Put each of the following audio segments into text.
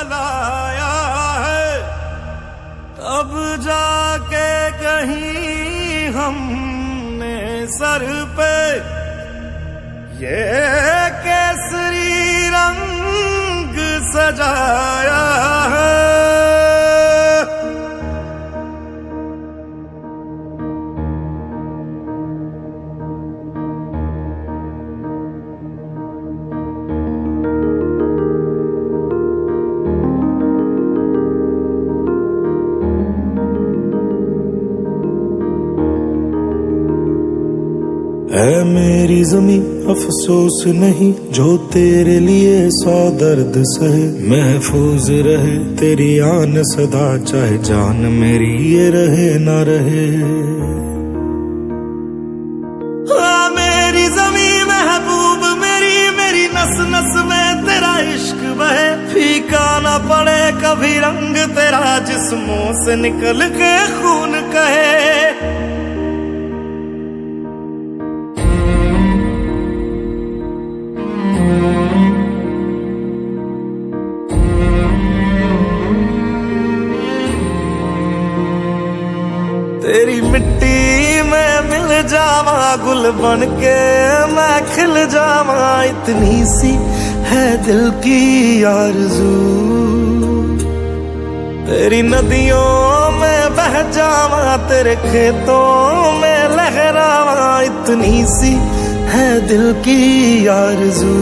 जलाया है, तब जाके कहीं हमने सर पे ये केसरी रंग सजाया है। है मेरी जमी अफसोस नहीं जो तेरे लिए 100 दर्द सहे, महफूज रहे तेरी आन सदा चाहे जान मेरी ये रहे ना रहे। मेरी जमी महबूब मेरी, मेरी नस नस में तेरा इश्क बहे, फीका ना पड़े कभी रंग तेरा जिस्मों से निकल के खून कहे। तेरी मिट्टी में मिल जावा गुल बनके मैं खिल जावा, इतनी सी है दिल की आरज़ू। तेरी नदियों में बह जावा तेरे खेतों में लहरावा, इतनी सी है दिल की आरज़ू।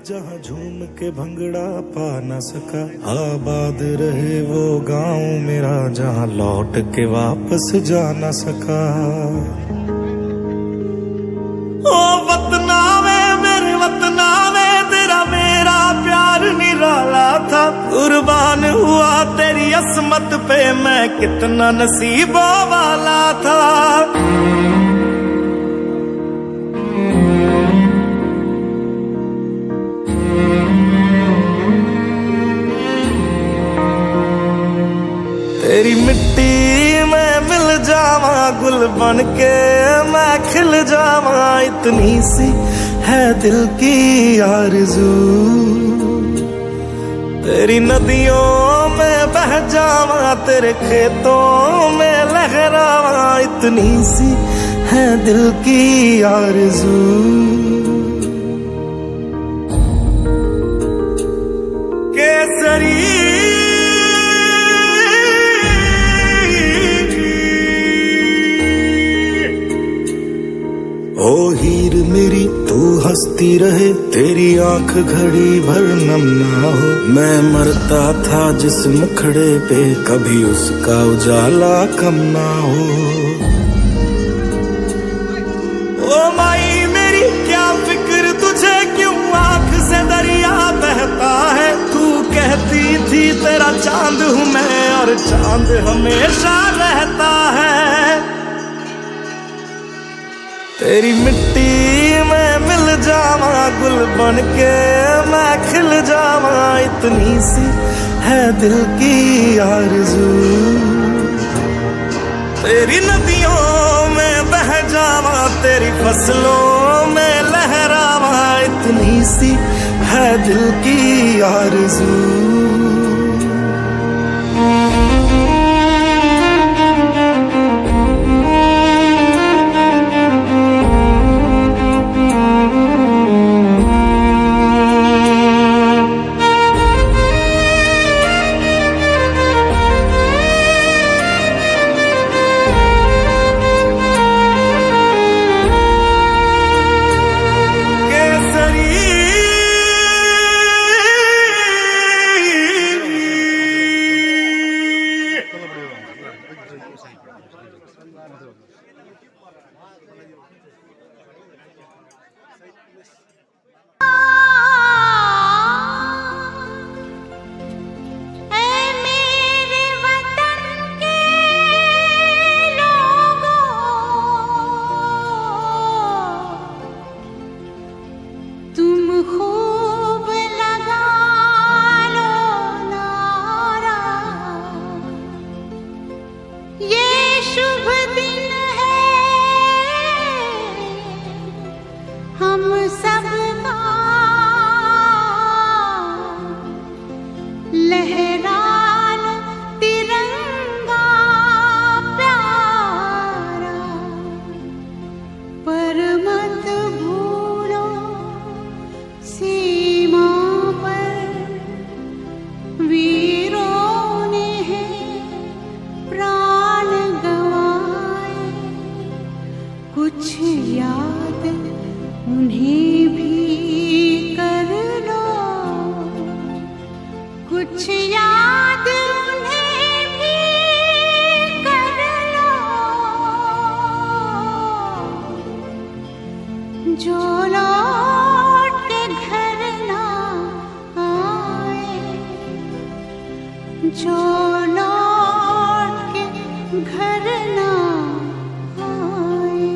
जहाँ झूम के भंगड़ा पा न सका, आबाद रहे वो गांव मेरा जहाँ लौट के वापस जा न सका। ओ वतना में मेरे वतना में तेरा मेरा प्यार निराला था, कुर्बान हुआ तेरी असमत पे मैं कितना नसीबों वाला था। तेरी मिट्टी में मिल जावा गुल बनके मैं खिल जावा, इतनी सी है दिल की आरज़ू। तेरी नदियों में बह जावा तेरे खेतों में लहरावा, इतनी सी है दिल की आरज़ू। केसरी ओ हीर मेरी तू हंसती रहे, तेरी आंख घड़ी भर नम ना हो। मैं मरता था जिस मुखड़े पे कभी उसका उजाला कम ना हो। ओ माई मेरी क्या फिक्र तुझे क्यों आंख से दरिया बहता है, तू कहती थी तेरा चांद हूँ मैं और चांद हमेशा रहता है। तेरी मिट्टी में मिल जावा गुल बनके मैं खिल जावा, इतनी सी है दिल की आरज़ू। तेरी नदियों में बह जावा तेरी फसलों में लहरावा, इतनी सी है दिल की आरज़ू। हम सब का लहरान तिरंगा प्यारा, पर मत भूलो सीमा पर वीरों ने है प्राण गंवाए। कुछ याद उन्हें भी कर लो, कुछ याद उन्हें भी कर लो, जो लौट के घर ना आए, जो लौट के घर ना आए।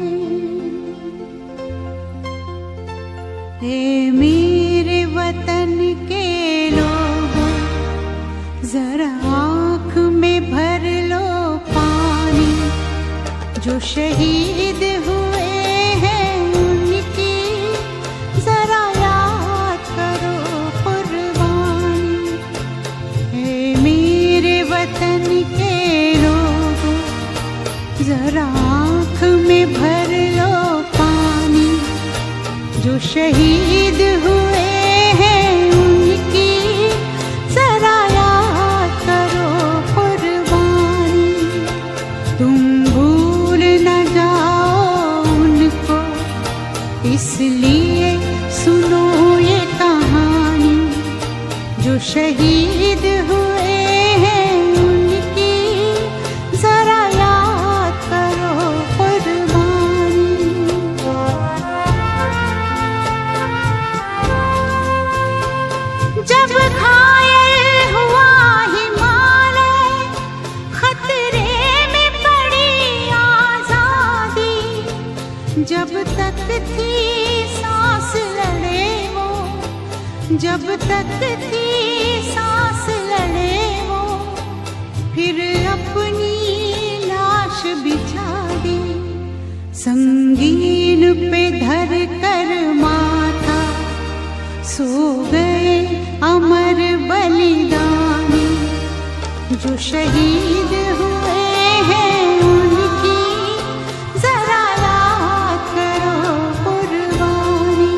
ए मेरे वतन के लोगों, जरा आँख में भर लो पानी। जो शहीद हुए हैं उनकी जरा याद करो कुर्बानी। ए मेरे वतन के लोगों, जरा आँख में भर लो पानी। जो शहीद हुए हैं उनकी जरा याद करो कुर्बानी। तुम भूल न जाओ उनको, इसलिए सुनो ये कहानी। जो शहीद हुए हैं उनकी जरा याद करो कुर्बानी। जब घायल हुआ हिमालय, खतरे में पड़ी आजादी। जब तक थी सांस लड़े वो, जब तक थी सांस लड़े वो, फिर अपनी लाश बिछा दी। संगीन पे धर कर माथा सो गए अमर बलिदानी। जो शहीद हुए हैं उनकी जरा याद करो कुर्बानी।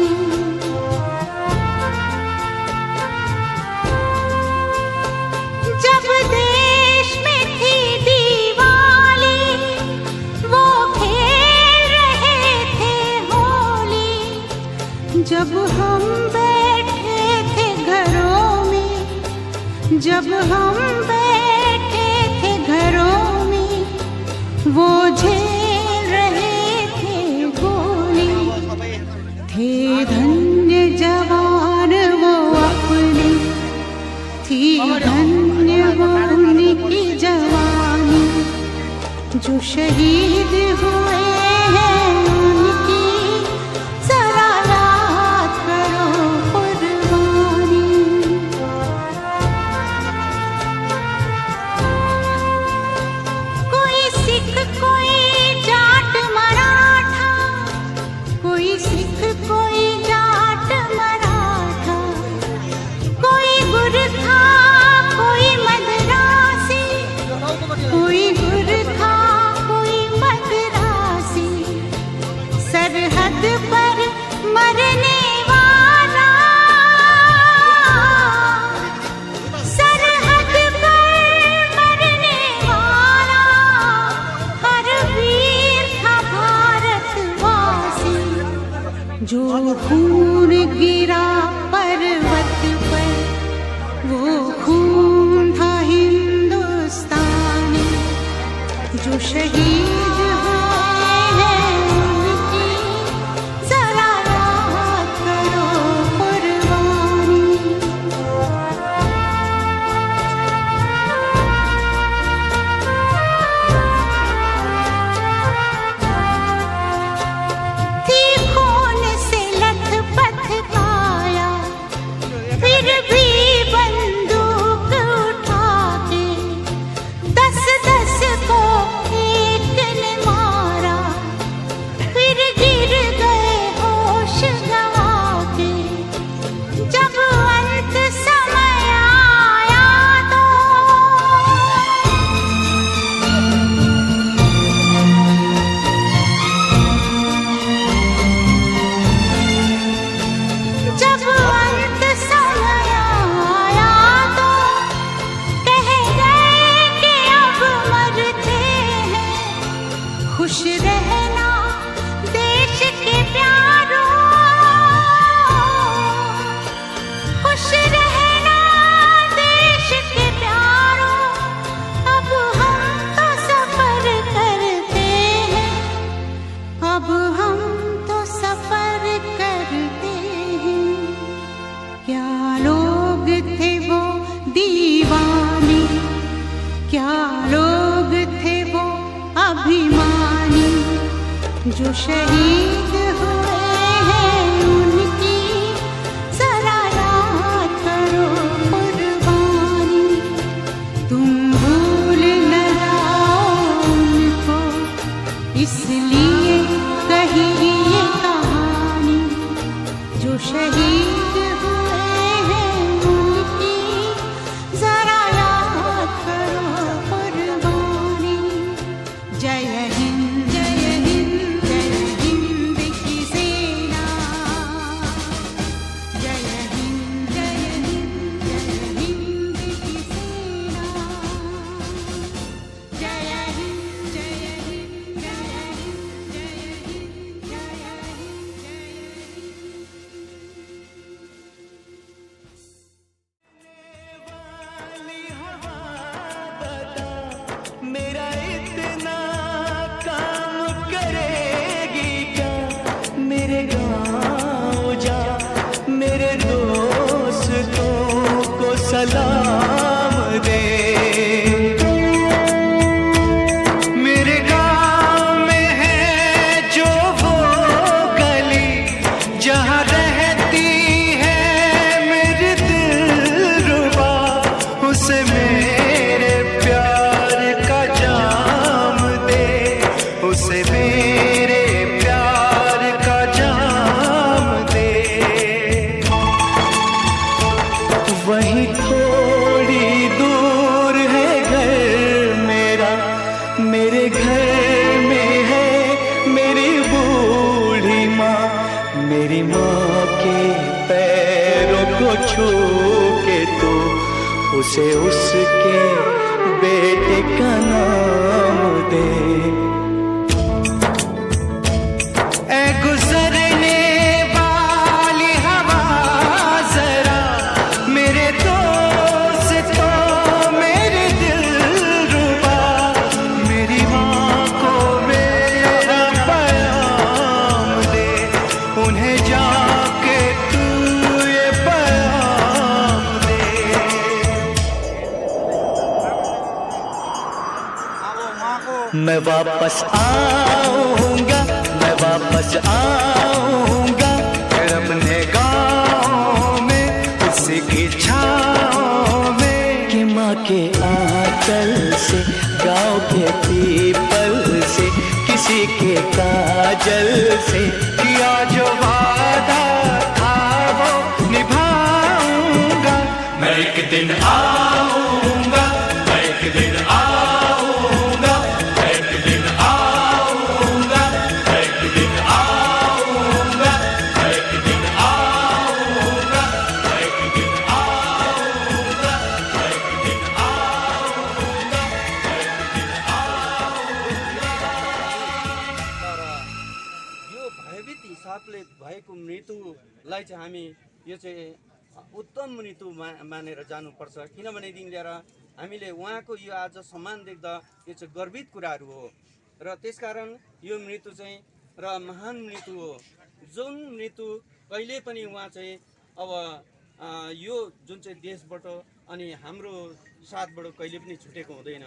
जब देश में थी दिवाली, वो खेल रहे थे होली। जब हम बैठे थे घरों में, जब हम बैठे थे घरों में, वो झेल रहे थे गोली। थे धन्य जवान वो अपने, थी धन्य वो उनकी जवानी। जो शहीद हुए हैं उनकी जरा याद करो कुर्बानी। कोई सिख कोई जाट मराठा, कोई सिख कोई जाट मराठा, कोई गुरखा कोई मद्रासी, कोई गुरखा कोई मद्रासी। सरहद पर मरने वाला, सरहद पर मरने वाला, हर वीर था भारतवासी। जो खून गिरा पर्वत पर, वो खून था हिंदुस्तानी। जो शहीद हुए हैं उनकी जरा याद करो कुर्बानी। थी खून से लथपथ काया, फिर भी बंदूक उठा के 10-10 को एक जो शहीद हुए हैं उनकी जरा याद करो कुर्बानी। तुम भूल न जाओ उनको, इसलिए कही ये कहानी। जो शहीद हुए हैं उनकी जरा याद करो कुर्बानी। जय हिंद जय हिंद जय हिंद की सेना। जय हिंद जय हिंद जय हिंद की सेना। जय हिंद जय हिंद जय हिंद जय हिंद जय हिंद वाली हवा बता, मेरा इतना काम करेगी क्या? मेरे गाँव जा, मेरे दोस्तों को सलाम दे। मेरे गाँव में है जो वो गली, जहाँ रहती है मेरी दिलरुबा, उसे मेरे प्यार का जाम दे, उसे मेरे प्यार का जाम दे। वहीं थोड़ी दूर है घर मेरा, मेरे घर में है मेरी बूढ़ी माँ। मेरी माँ के पैरों को छू के तो उसे उसके बेटे का नाम दे। ऐ गुजरने वाली हवा जरा, मेरे दोस्तों मेरे दिलरुबा, मेरी माँ को मेरा पैगाम दे। उन्हें जाके तू ये पैगाम दे। मैं वापस आऊंगा, मैं वापस आऊंगा, फिर अपने गाँव में उसी की छाँव में। कि माँ के आंचल से, गाँव के पीपल से, किसी के काजल से किया जो वादा था वो निभाऊंगा। मैं एक दिन आऊंगा, मैं एक दिन आऊंगा, मैं एक दिन आऊंगा, मैं एक दिन आऊंगा, मैं एक दिन आऊंगा, मैं एक दिन आऊंगा, मैं एक दिन आऊंगा, मैं एक दिन तर यो भयभीत हिसाबले भएको मृत्युलाई चाहिँ हामी यो चाहिँ उत्तम मृत्यु मानेर जानुपर्छ। किनभनेदेखि लिएर हामीले उहाँको यो आज सम्मान देख्दा यो चाहिँ गर्वित कुराहरू हो र त्यसकारण यो मृत्यु चाहिँ र महान मृत्यु हो, जुन मृत्यु कहिले पनि उहाँ चाहिँ अब यो जुन चाहिँ देशबाट अनि हाम्रो साथबाट कहिले पनि छुटेको हुँदैन।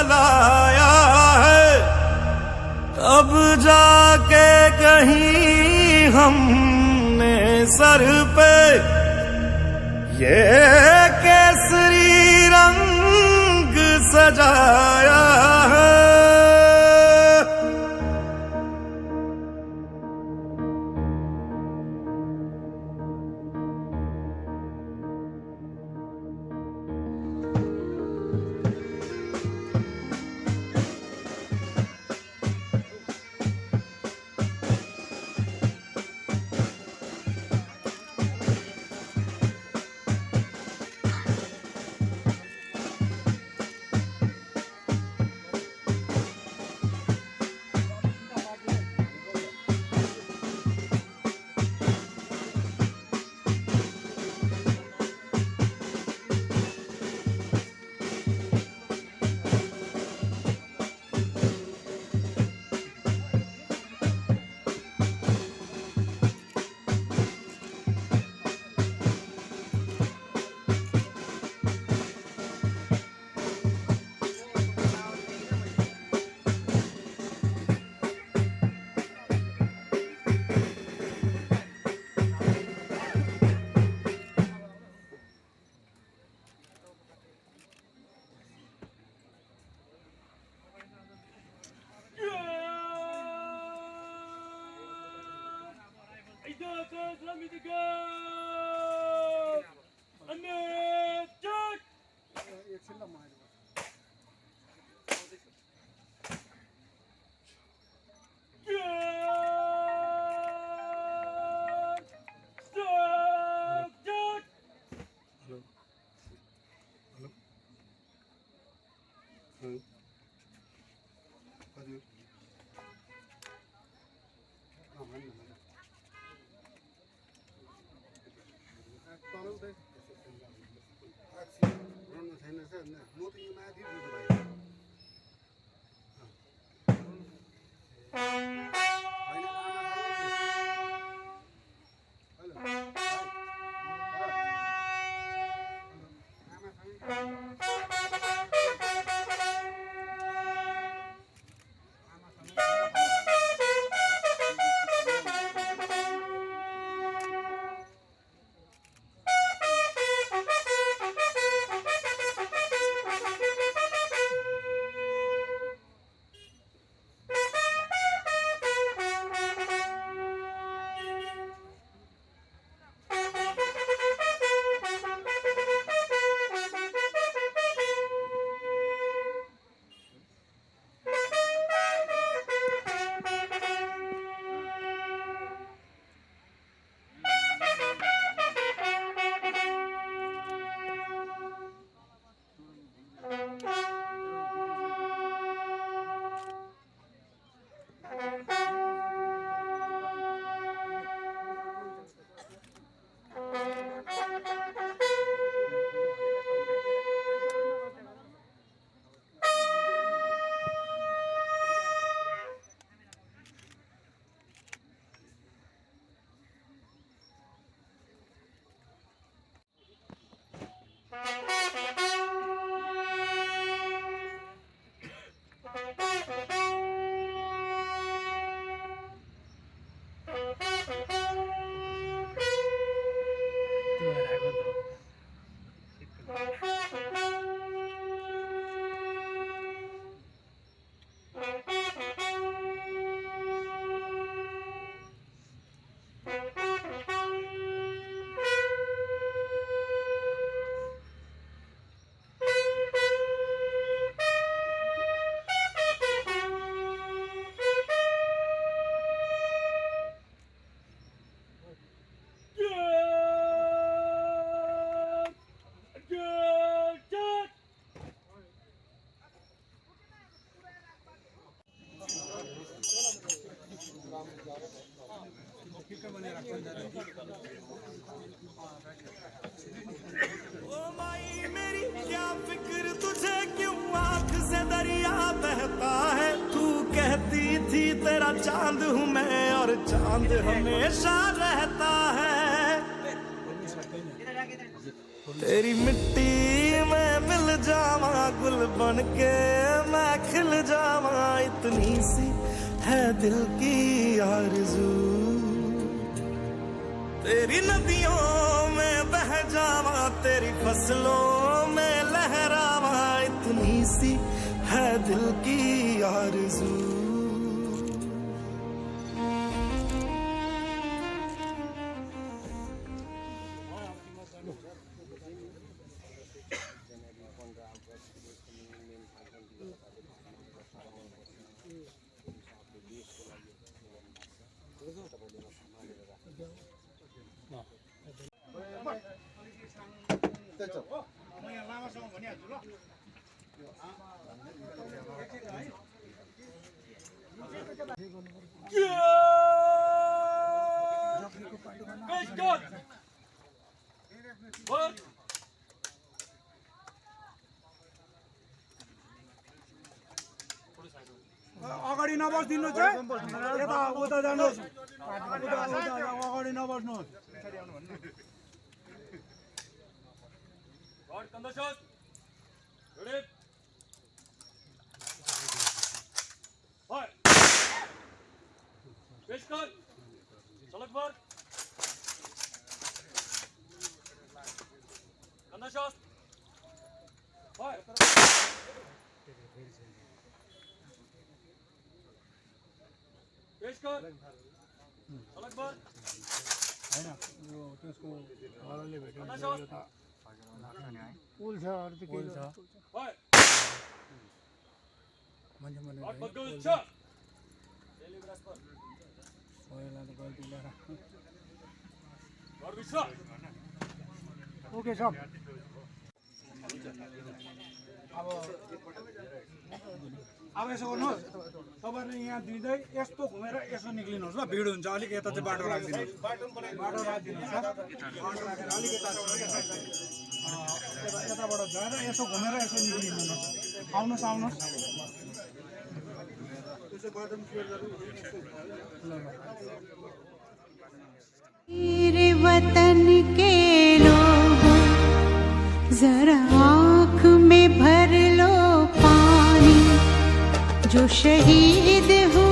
जलाया है, तब जाके कहीं हमने सर पे ये केसरी रंग सजाया है। Let me to go! Amir, Jack! ओ माई मेरी क्या फिक्र तुझे, क्यों आंख से दरिया बहता है। तू कहती थी तेरा चांद हूँ मैं और चांद हमेशा रहता है। तेरी मिट्टी में मिल जावा गुल बन के, मैं खिल जावा, इतनी सी है दिल की आरज़ू। तेरी नदियों में बह जावा, तेरी फसलों में लहरावा, इतनी सी है दिल की आरज़ू। अगाडि नबस्दिनु चाहिँ यता उता जानुहोस्, अगाडि नबस्नुहोस्। ओके सब अब यसो गर्नुहोस्, तपाईँहरूले यहाँ दिँदै यस्तो घुमेर यसो निक्लिनुहोस् ल, भिड हुन्छ अलिक यता चाहिँ बाटो राखिदिनुहोस्, बाटो राखिदिनुहोस् बाटो राखेर अलिक यताबाट गएर यसो घुमेर यसो निक्लिनुहोस्। आउनुहोस् आउनुहोस् त्यसो बाटो मेरे वतन के लोगों, जरा आँख में भर लो पानी, जो शहीद हुए